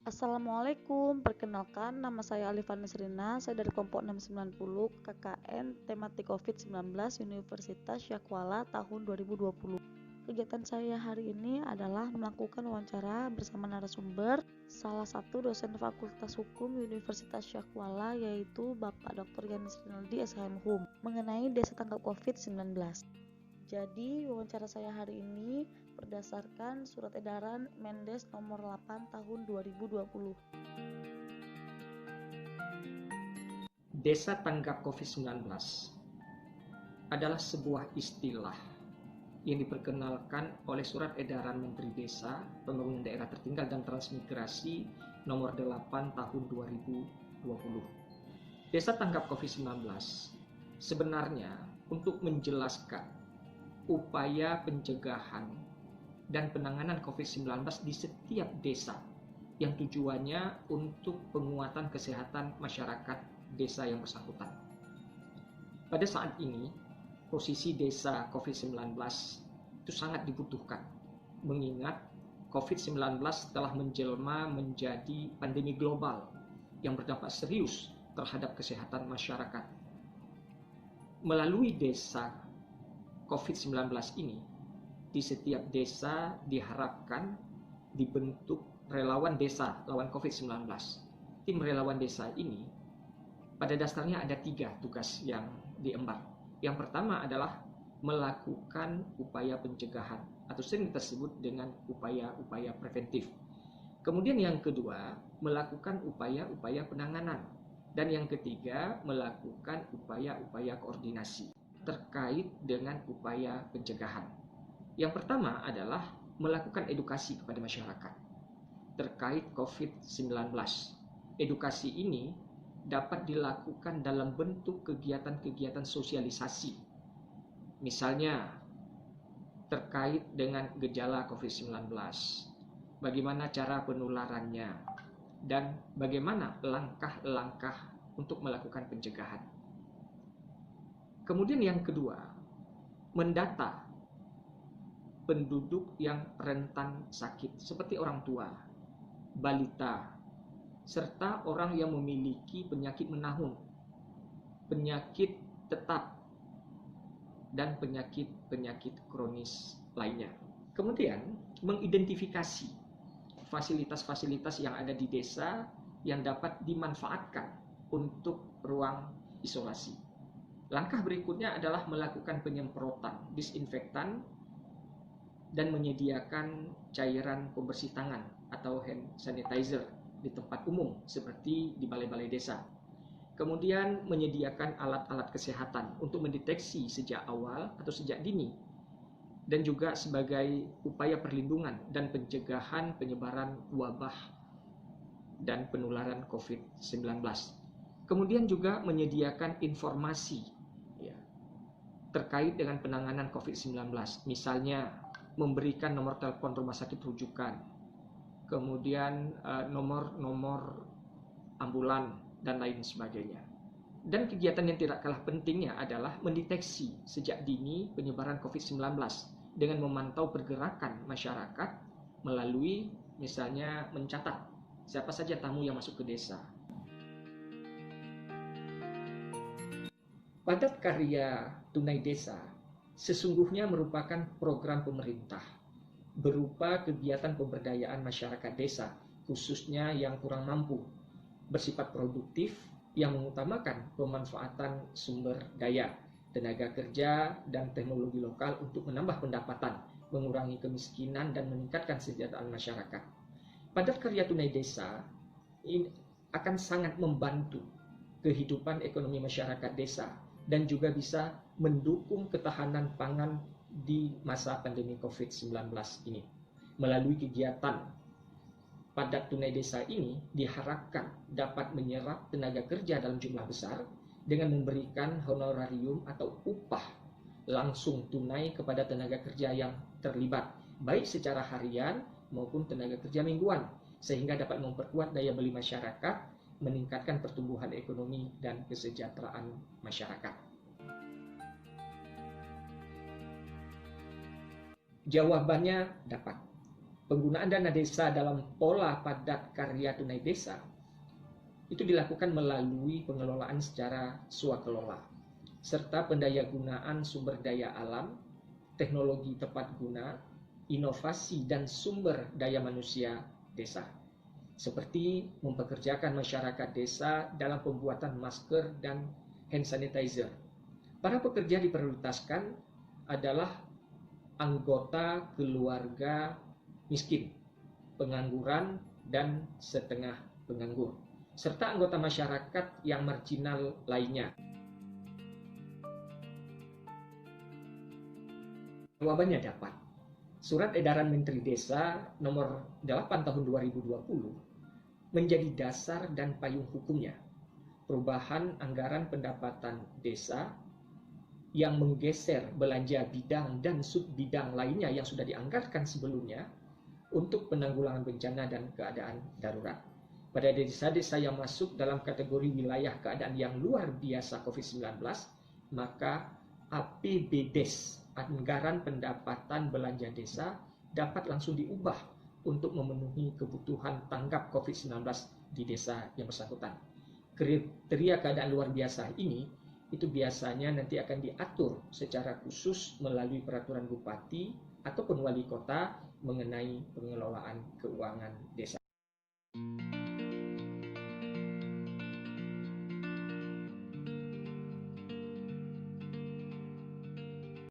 Assalamualaikum, perkenalkan nama saya Alifan Nisrina, saya dari kelompok 690 KKN tematik COVID-19 Universitas Syakwala tahun 2020. Kegiatan saya hari ini adalah melakukan wawancara bersama narasumber salah satu dosen Fakultas Hukum Universitas Syakwala yaitu Bapak Dr. Yanis Rinaldi SHM Hum mengenai desa tanggap COVID-19. Jadi wawancara saya hari ini berdasarkan surat edaran Mendes nomor 8 tahun 2020. Desa tanggap COVID-19 adalah sebuah istilah yang diperkenalkan oleh surat edaran Menteri Desa, Pembangunan Daerah Tertinggal dan Transmigrasi nomor 8 tahun 2020. Desa tanggap COVID-19 sebenarnya untuk menjelaskan upaya pencegahan dan penanganan COVID-19 di setiap desa yang tujuannya untuk penguatan kesehatan masyarakat desa yang bersangkutan. Pada saat ini, posisi desa COVID-19 itu sangat dibutuhkan, mengingat COVID-19 telah menjelma menjadi pandemi global yang berdampak serius terhadap kesehatan masyarakat. Melalui desa COVID-19 ini, di setiap desa diharapkan dibentuk relawan desa lawan COVID-19. Tim relawan desa ini pada dasarnya ada 3 tugas yang diemban. Yang pertama adalah melakukan upaya pencegahan atau sering disebut dengan upaya-upaya preventif. Kemudian yang kedua, melakukan upaya-upaya penanganan. Dan yang ketiga, melakukan upaya-upaya koordinasi terkait dengan upaya pencegahan. Yang pertama adalah melakukan edukasi kepada masyarakat terkait COVID-19. Edukasi ini dapat dilakukan dalam bentuk kegiatan-kegiatan sosialisasi. Misalnya terkait dengan gejala COVID-19, bagaimana cara penularannya, dan bagaimana langkah-langkah untuk melakukan pencegahan. Kemudian yang kedua, mendata penduduk yang rentan sakit seperti orang tua, balita, serta orang yang memiliki penyakit menahun, penyakit tetap, dan penyakit-penyakit kronis lainnya. Kemudian mengidentifikasi fasilitas-fasilitas yang ada di desa yang dapat dimanfaatkan untuk ruang isolasi. Langkah berikutnya adalah melakukan penyemprotan disinfektan dan menyediakan cairan pembersih tangan atau hand sanitizer di tempat umum seperti di balai-balai desa. Kemudian menyediakan alat-alat kesehatan untuk mendeteksi sejak awal atau sejak dini dan juga sebagai upaya perlindungan dan pencegahan penyebaran wabah dan penularan COVID-19. Kemudian juga menyediakan informasi terkait dengan penanganan COVID-19, misalnya memberikan nomor telepon rumah sakit rujukan, kemudian nomor-nomor ambulan, dan lain sebagainya. Dan kegiatan yang tidak kalah pentingnya adalah mendeteksi sejak dini penyebaran COVID-19 dengan memantau pergerakan masyarakat melalui misalnya mencatat siapa saja tamu yang masuk ke desa. Padat karya tunai desa sesungguhnya merupakan program pemerintah berupa kegiatan pemberdayaan masyarakat desa, khususnya yang kurang mampu, bersifat produktif yang mengutamakan pemanfaatan sumber daya, tenaga kerja, dan teknologi lokal untuk menambah pendapatan, mengurangi kemiskinan, dan meningkatkan kesejahteraan masyarakat. Padat karya tunai desa ini akan sangat membantu kehidupan ekonomi masyarakat desa dan juga bisa mendukung ketahanan pangan di masa pandemi COVID-19 ini. Melalui kegiatan padat tunai desa ini diharapkan dapat menyerap tenaga kerja dalam jumlah besar dengan memberikan honorarium atau upah langsung tunai kepada tenaga kerja yang terlibat, baik secara harian maupun tenaga kerja mingguan, sehingga dapat memperkuat daya beli masyarakat, meningkatkan pertumbuhan ekonomi dan kesejahteraan masyarakat. Jawabannya dapat. Penggunaan dana desa dalam pola padat karya tunai desa itu dilakukan melalui pengelolaan secara swakelola, serta pendayagunaan sumber daya alam, teknologi tepat guna, inovasi dan sumber daya manusia desa, seperti mempekerjakan masyarakat desa dalam pembuatan masker dan hand sanitizer. Para pekerja diprioritaskan adalah anggota keluarga miskin, pengangguran, dan setengah penganggur, serta anggota masyarakat yang marginal lainnya. Jawabannya dapat. Surat Edaran Menteri Desa nomor 8 tahun 2020 menjadi dasar dan payung hukumnya. Perubahan anggaran pendapatan desa yang menggeser belanja bidang dan subbidang lainnya yang sudah dianggarkan sebelumnya untuk penanggulangan bencana dan keadaan darurat. Pada desa-desa yang masuk dalam kategori wilayah keadaan yang luar biasa COVID-19, maka APBDes, anggaran pendapatan belanja desa, dapat langsung diubah untuk memenuhi kebutuhan tanggap COVID-19 di desa yang bersangkutan. Kriteria keadaan luar biasa ini itu biasanya nanti akan diatur secara khusus melalui peraturan bupati ataupun wali kota mengenai pengelolaan keuangan desa.